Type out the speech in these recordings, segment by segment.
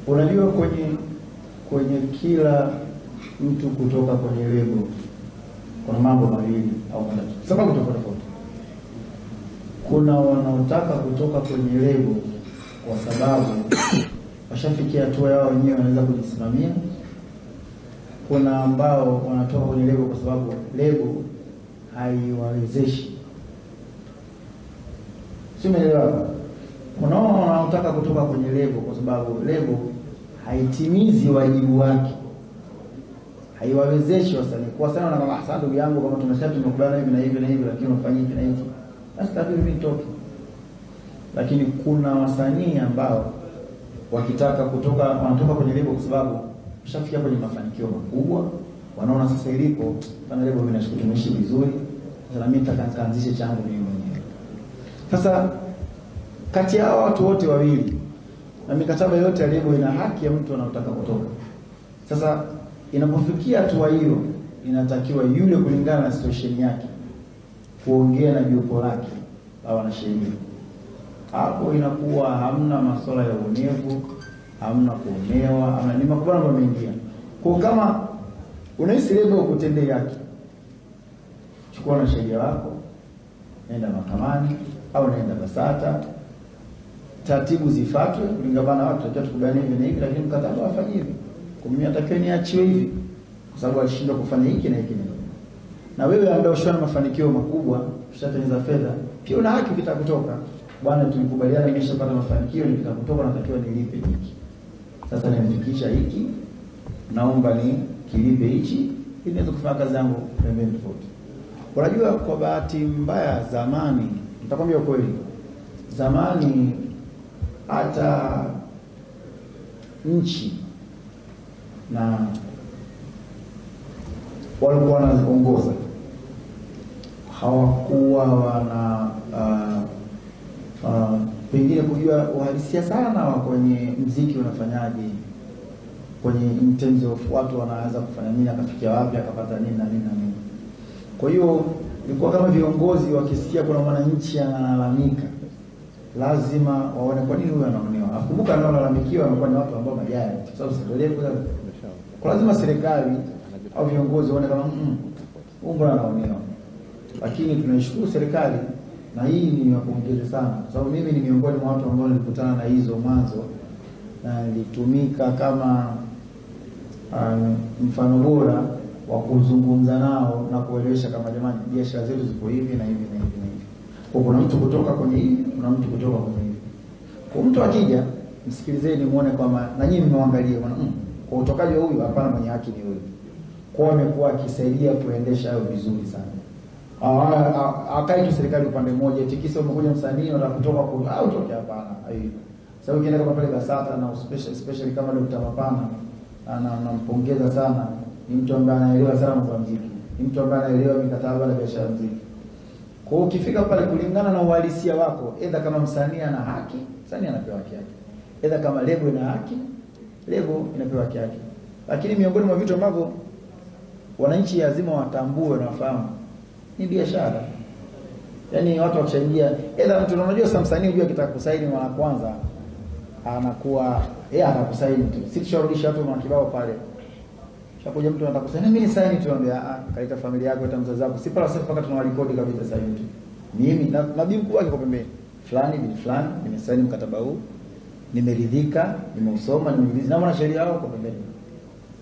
Unajua kwenye kila mtu kutoka kwenye lebo kuna mambo mawili au matatu. Sababu tofauti. Kuna wanaotaka kutoka kwenye lebo kwa sababu washafikia hatua yao wenyewe wanaweza kujisimamia. Kuna ambao wanatoka kwenye lebo kwa sababu lebo haiwawezeshi. Simeelewa? Kuna wanaotaka kutoka kwenye lebo kwa sababu lebo haitimizi wajibu wake. Haiwawezeshi wasanii. Kwa sana kama sasa ndugu yangu kama tumekubaliana hivi na hivi na hivi lakini unafanya hivi na hivi. Basi tabii mimi nitoke. Lakini kuna wasanii ambao wakitaka kutoka wanatoka kwenye lebo kwa sababu ushafikia kwenye mafanikio makubwa, wanaona sasa ilipo pana lebo mimi nashukuru tumeishi vizuri, sasa mimi nitakaanzisha changu mimi mwenyewe. Sasa kati ya watu wote wawili na mikataba yote ya lebo ina haki ya mtu anayotaka kutoka. Sasa inapofikia hatua hiyo inatakiwa yule kulingana na situation yake kuongea na jopo lake au na sheria. Hapo inakuwa hamna masuala ya uonevu, hamna kuonewa, hamna ni makubaliano yameingia. Kwa kama unahisi lebo kutendea yake, chukua na sheria yako, nenda mahakamani au nenda BASATA, taratibu zifuatwe kulingana na watu tunataka tukubaliane hivi na hivi, lakini mkataba wafanye hivi. Kwa mimi natakiwa niachiwe hivi kwa sababu alishindwa kufanya hiki na hiki. Na wewe ambaye ushaona mafanikio makubwa, ushatengeneza fedha, pia una haki ukitaka kutoka. Bwana tulikubaliana nimeshapata mafanikio nikitaka kutoka natakiwa nilipe hiki. Sasa nimefikisha hiki, naomba ni kilipe hichi ili niweze kufanya kazi yangu pembeni tofauti. Unajua kwa bahati mbaya zamani, nitakwambia kweli, zamani hata nchi na walikuwa wanaongoza hawakuwa wana pengine kujua uhalisia sana wa kwenye muziki unafanyaje, kwenye in terms of watu wanaanza kufanya nini, akafikia wapi, akapata nini na nini na nini. Kwa hiyo ilikuwa kama viongozi wakisikia kuna mwananchi analalamika, lazima waone kwa nini huyu anaonewa. Akumbuka anaolalamikiwa anakuwa ni watu ambao majaya, kwa sababu sio kwa lazima serikali au viongozi waone kama mbona anaonewa. Lakini tunaishukuru serikali na hii ni wapongeze sana. Kwa sababu mimi ni miongoni mwa watu ambao nilikutana na hizo mwanzo na nilitumika kama mfano bora wa kuzungumza nao na kuelewesha kama jamani biashara zetu zipo hivi na hivi na hivi na hivi. Kwa kuna mtu kutoka kwenye hivi, kuna mtu kutoka kwenye hivi. Kwa mtu akija, msikilizeni muone kwamba na nyinyi mmeangalia kwa utokaji wa huyu hapana mwenye haki ni huyu. Kwa amekuwa akisaidia kuendesha hayo vizuri sana. Akai tu serikali upande mmoja tikisa umekuja msanii na kutoka kwa au toke hapana. Sasa ukienda kama pale BASATA na especially kama Dr. Mapana nampongeza sana, ni mtu ambaye anaelewa sana mambo ya muziki. Ni mtu ambaye anaelewa mikataba na biashara muziki. Kwa hiyo ukifika pale kulingana na uhalisia wako, aidha kama msanii ana haki, msanii anapewa haki yake. Aidha kama lebo ina haki, lebo inapewa haki yake. Lakini miongoni mwa vitu ambavyo wananchi lazima watambue na wafahamu ni biashara. Yaani watu wakishaingia, aidha mtu unajua sasa msanii unajua kitaka kusaini mara kwanza anakuwa yeye anakusaini tu. Sisi tusharudisha watu na kibao pale. Shakuja mtu anataka kusaini, mimi ni saini tu, anambia kaita familia yako hata mzazi wako. Si pala sasa mpaka tunawarekodi kabisa saini tu. Mimi na bibi mkuu wake kwa pembeni. Fulani bin fulani nimesaini mkataba huu. Nimeridhika, nimeusoma, nimeridhika na mwanasheria wao kwa pembeni.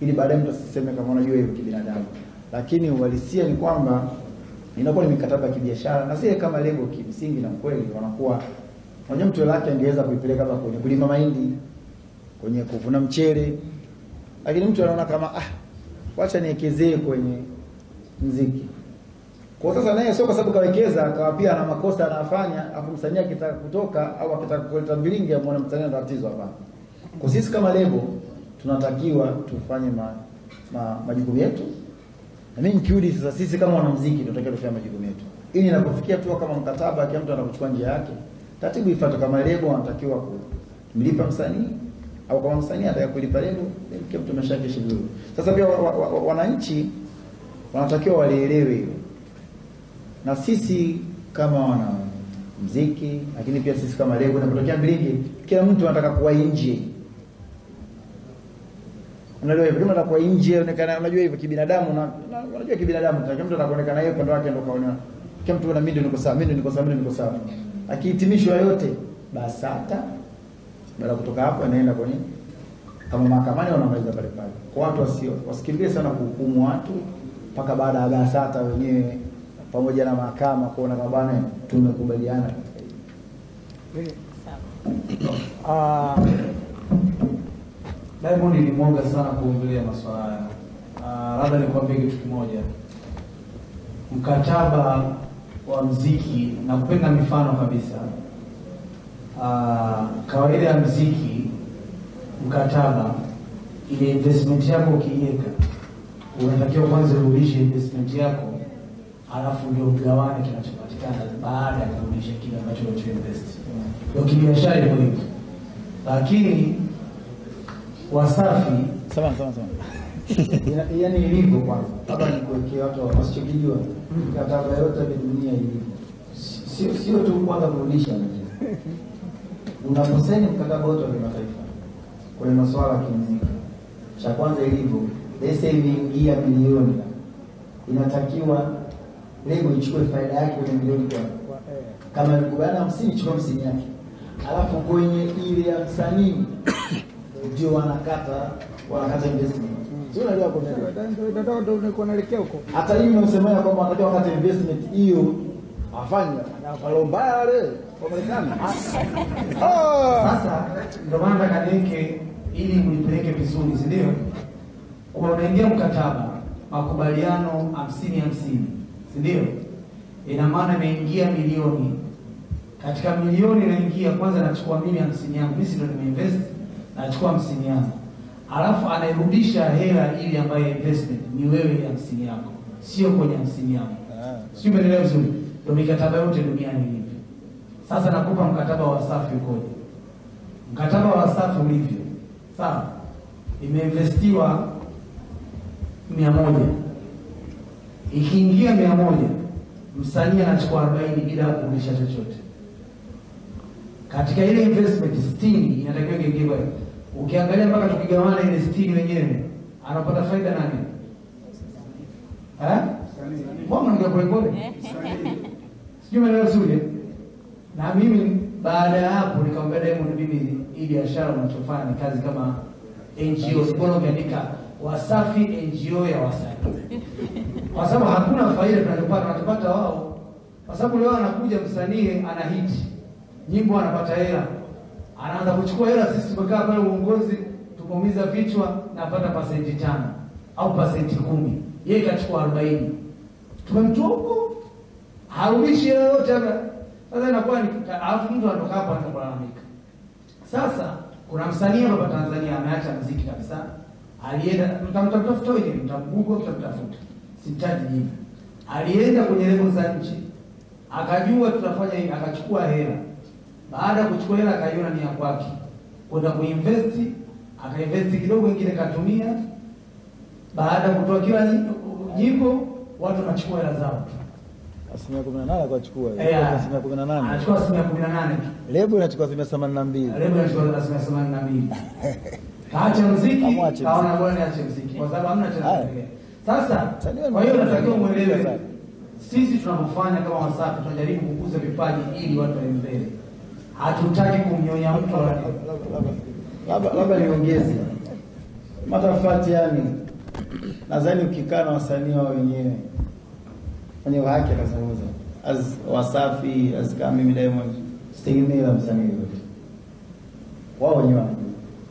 Ili baadaye mtu asiseme kama unajua hiyo kibinadamu. Lakini uhalisia ni kwamba inakuwa ni mikataba ya kibiashara na sio kama lebo kimsingi na kweli wanakuwa unajua mtu lake angeweza kuipeleka kama kwenye kulima mahindi, kwenye kuvuna mchele. Lakini mtu anaona kama wacha niekezee kwenye muziki. Kwa sasa naye sio kwa sababu kawekeza akawa pia ana makosa anafanya afu msanii akitaka kutoka au akitaka kuleta bilingi ya mwana msanii ana tatizo hapa. Kwa sisi kama lebo tunatakiwa tufanye majukumu yetu. Na mimi nikiudi sasa sisi kama wanamuziki tunatakiwa tufanye majukumu yetu. Ili inapofikia tu kama mkataba kila mtu anakuchukua njia yake, taratibu ifuate. Kama lebo anatakiwa kumlipa msanii au kama msanii anataka kulipa lebo, kila mtu ameshakisha vizuri. Sasa pia wananchi wanatakiwa walielewe hiyo. Na sisi kama wana muziki, lakini pia sisi kama lebo inapotokea bilingi, kila mtu anataka kuwa nje. Unajua hivyo, kama kwa nje onekana, unajua hivyo kibinadamu, na unajua kibinadamu kila mtu atakuonekana yeye upande wake ndio kaona. Kila mtu ana mimi ndio niko sawa, mimi ndio niko sawa, mimi ndio niko sawa. Akihitimishwa yote BASATA baada kutoka hapo anaenda kwenye kama mahakamani wanamaliza pale pale. Kwa watu wasikimbie sana kuhukumu watu mpaka baada ya BASATA wenyewe pamoja na mahakama kuona kama bwana tumekubaliana katika hili. Sawa. Diamond ni mwanga sana kuongelea masuala haya. Labda nikwambie kitu kimoja. Mkataba wa muziki, na kupenda mifano kabisa. Kawaida ya muziki, mkataba, ile investment yako ukiweka, unatakiwa kwanza urudishe investment yako, alafu ndio ugawane kinachopatikana baada ya kurudisha kile ambacho ulichoinvest. Ndio kibiashara hivyo hivyo. Lakini Wasafi sawa. Yaani ilivyo kwanza. Hapa ni kuwekea watu wasichokijua. Mkataba yote ya dunia ilivyo. Sio tu kwanza kurudisha nje. Unaposaini mkataba wote wa kimataifa kwenye masuala ya kimuziki. Cha kwanza ilivyo, pesa imeingia milioni. Inatakiwa lebo ichukue faida yake kwenye milioni kwa. Kama nikubaliana 50 chukua 50 yake. Alafu kwenye ile ya msanii ndio wanakata investment. Sio unajua kwa nini? Ndio unakuwa unaelekea huko. Hata mimi nimesema kwamba wanatakiwa wakati investment hiyo afanye na mbaya wale kwa Marekani. Sasa ndio maana nataka niweke ili mlipeleke vizuri, si ndio? Kwa unaingia mkataba makubaliano 50-50, si ndio? Ina maana imeingia milioni. Katika milioni inaingia kwanza nachukua mimi 50 yangu. Mimi ndio nimeinvest, nachukua 50 yangu. Alafu anairudisha hela ile ambayo investment ni wewe ile 50 yako, sio kwenye 50 yako. Sio, umeelewa vizuri? Ndio mikataba yote duniani hivi. Sasa nakupa mkataba wa Wasafi ukoje? Mkataba wa Wasafi ulivyo. Sawa? Imeinvestiwa 100. Ikiingia 100, msanii anachukua 40 bila kurudisha chochote. Katika ile investment 60 inatakiwa kiingiwe. Ukiangalia mpaka tukigawana ile 60 wenyewe, anapata faida nani? Mbona ndio pole? Sijui mimi nzuri. Na mimi baada ya hapo nikamwambia Diamond, mimi hii biashara unachofanya ni kazi kama NGO, sipona ukiandika Wasafi NGO ya wasanii. Kwa sababu hakuna faida tunapata wao. Kwa sababu leo anakuja msanii ana hit. Nyimbo anapata hela. Anaanza kuchukua hela, sisi tumekaa pale uongozi tukomiza vichwa na pata pasenti 5 au pasenti 10. Yeye kachukua 40. Tumemtoa huko. Harudishi hela yote hapa. Sasa inakuwa ni alafu mtu anatoka hapo anakulalamika. Sasa kuna msanii hapa Tanzania ameacha muziki kabisa. Alienda mtamtafuta wewe, mtamgoogle mtamtafuta. Sitaji jina. Alienda kwenye level za nchi. Akajua tutafanya hivi, akachukua hela. Baada ya kuchukua hela akaiona ni ya kwake. Kwenda kuinvest, akainvest kidogo, ingine katumia. Baada ya kutoa kila nyimbo, watu wanachukua hela zao. 18 kwa chukua. 18. Anachukua 18. Lebo inachukua 82. Lebo inachukua 82. Kaacha muziki, kaona bora niache muziki kwa sababu hamna tena. Sasa kwa hiyo natakiwa muelewe. Sisi tunapofanya kama Wasafi tunajaribu kukuza vipaji ili watu waende mbele. Hatutaki kumnyonya mtu labda niongeze. Matafati yani. Nadhani ukikaa na wasanii wao wenyewe wenye haki atazungumza. Wasafi, kama mimi Diamond sitegemei la msanii yote. Wao wenyewe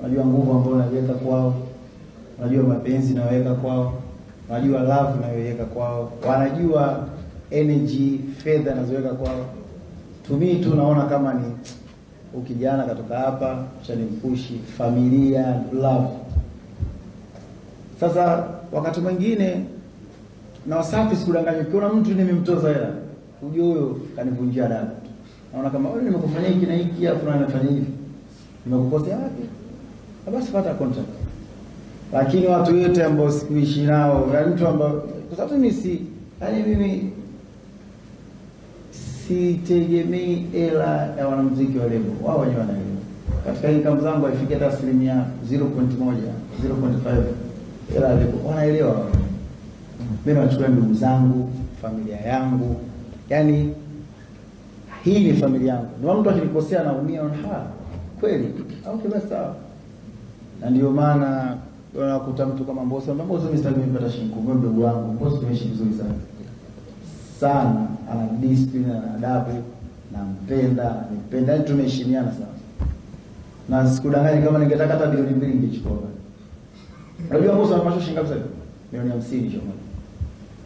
wanajua nguvu ambayo wanaweka kwao. Wanajua mapenzi naweka kwao. Wanajua love naweka kwao. Wanajua energy, fedha nazoweka kwao. Tumi tu naona kama ni ukijana katoka hapa, chanimpushi, familia, love. Sasa wakati mwingine na Wasafi sikudanganya, ukiona mtu nimemtoza hela, ujue huyo kanivunjia adabu. Naona kama wewe nimekufanyia hiki na hiki afu anafanya hivi. Nimekukosea wapi? Basi pata contract. Lakini watu wote ambao sikuishi nao, na mtu ambao kwa sababu mimi sitegemei hela ya wanamuziki wa lebo. Wao wenyewe wanaelewa. katika income zangu haifiki hata 0.1, 0.5 ila wanaelewa. Mimi nachukua ndugu zangu, familia yangu, yani hii ni familia yangu. Ndio mtu akinikosea naumia, kweli okay basi sawa. Na ndio maana unakuta mtu kama Mbosso, mimi sitaki nipata shilingi kwa ndugu wangu. Mbosso tumeishi vizuri sana, ana discipline, ana adabu, nampenda, nipenda, tumeheshimiana sana. Na sikudanganya, kama ningetaka hata bilioni 2 ningechukua. Unajua Mbosso anapaswa shilingi ngapi sasa? Milioni 50 hiyo.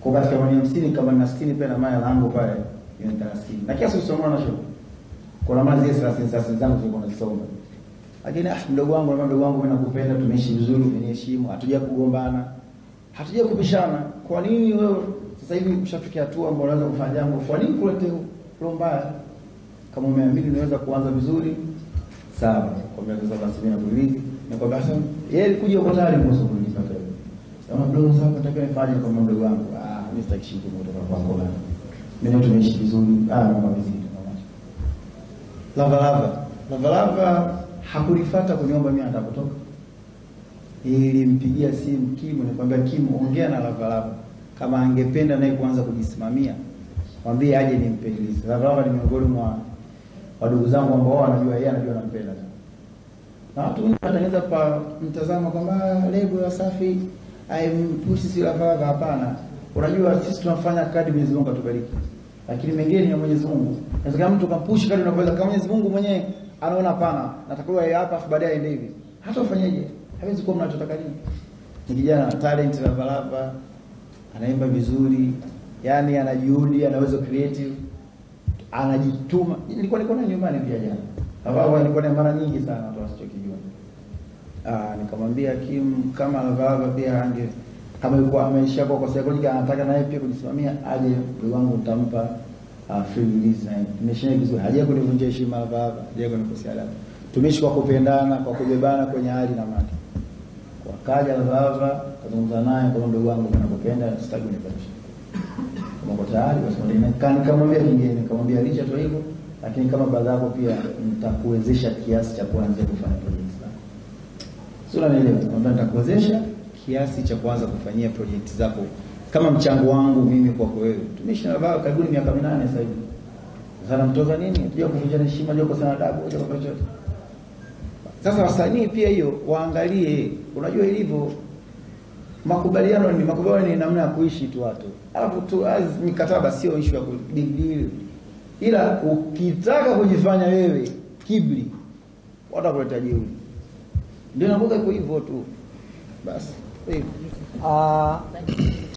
Kwa katika milioni 50 kama na 60 pena maya langu pale milioni 30. Na kiasi usomona na shule. Kuna maana zile 30 zangu zilikuwa nazisoma. Lakini mdogo wangu mimi nakupenda, tumeishi vizuri, umeniheshimu, hatuja kugombana, hatuja kubishana. Kwa nini wewe sasa hivi ushafikia hatua ambapo unaweza kufanya jambo? Kwa nini kulete mbaya? Kama umeamini unaweza kuanza vizuri, sawa. Kwa miaka sasa basi mimi nakuuliza, na kwa basi yeye alikuja kwa tayari Mbosso kunipa pesa. Kama bro sasa nataka nifanye kama mdogo wangu. Mimi sitaki shilingi kutoka kwako bwana. Mimi tumeishi vizuri, mambo vizuri kama Lava hakunifuata kuniomba mimi atakutoka. Nilimpigia simu Kim, nikamwambia Kim, ongea na Lava kama angependa naye kuanza kujisimamia, mwambie aje nimpeleze. Lava ni miongoni mwa wadogo zangu ambao wanajua yeye anajua nampenda. Na watu wengi wanaanza kwa mtazamo kwamba lebo ya Safi aimpushi si Lava. Hapana. Unajua sisi tunafanya kadri Mwenyezi Mungu atubariki. Lakini mengine ni Mwenyezi Mungu. Inawezekana mtu kampushi kadri unavyoweza, kama Mwenyezi Mungu mwenyewe anaona hapana, natakiwa yeye hapa afu baadaye aende hivi. Hata ufanyeje? Hawezi kuwa mnachotaka nini? Ni kijana talent Lava, anaimba vizuri, yani ana juhudi, anaweza creative, anajituma. Nilikuwa na nyumbani pia jana. Lava alikuwa na mara nyingi sana watu wasichokijua. Nikamwambia Kim kama Lava pia kama yuko ameisha kwa sababu anataka naye pia kujisimamia, aje ndugu wangu nitampa free release na nimeshia vizuri. Haja kunivunjia heshima Lava, haja kunikosea adabu. Tumeishi kwa kupendana, kwa kubebana kwenye hali na mali. Kwa kaja Lava kazungumza naye kwa ndugu wangu, nakupenda, sitaki unipatishe. Kama uko tayari basi nikamwambia kingine, nikamwambia licha tu hivyo, lakini kama baadhi yako pia nitakuwezesha kiasi cha kuanza kufanya project zako. Sio unanielewa? Kwamba nitakuwezesha kiasi cha kuanza kufanyia project zako kama mchango wangu mimi kwako wewe. Tumeishi na Lava karibu miaka 8 sasa hivi. Sasa mtoza nini? Tujue kuvunja heshima, tujue kusana adabu, tujue kwa chochote. Sasa wasanii pia hiyo waangalie, unajua ilivyo makubaliano ni namna ya kuishi tu watu. Alafu tu mikataba sio issue ya big deal. Ila ukitaka kujifanya wewe kibri, watakuleta jeuri. Ndio nakumbuka iko hivyo tu. Basi.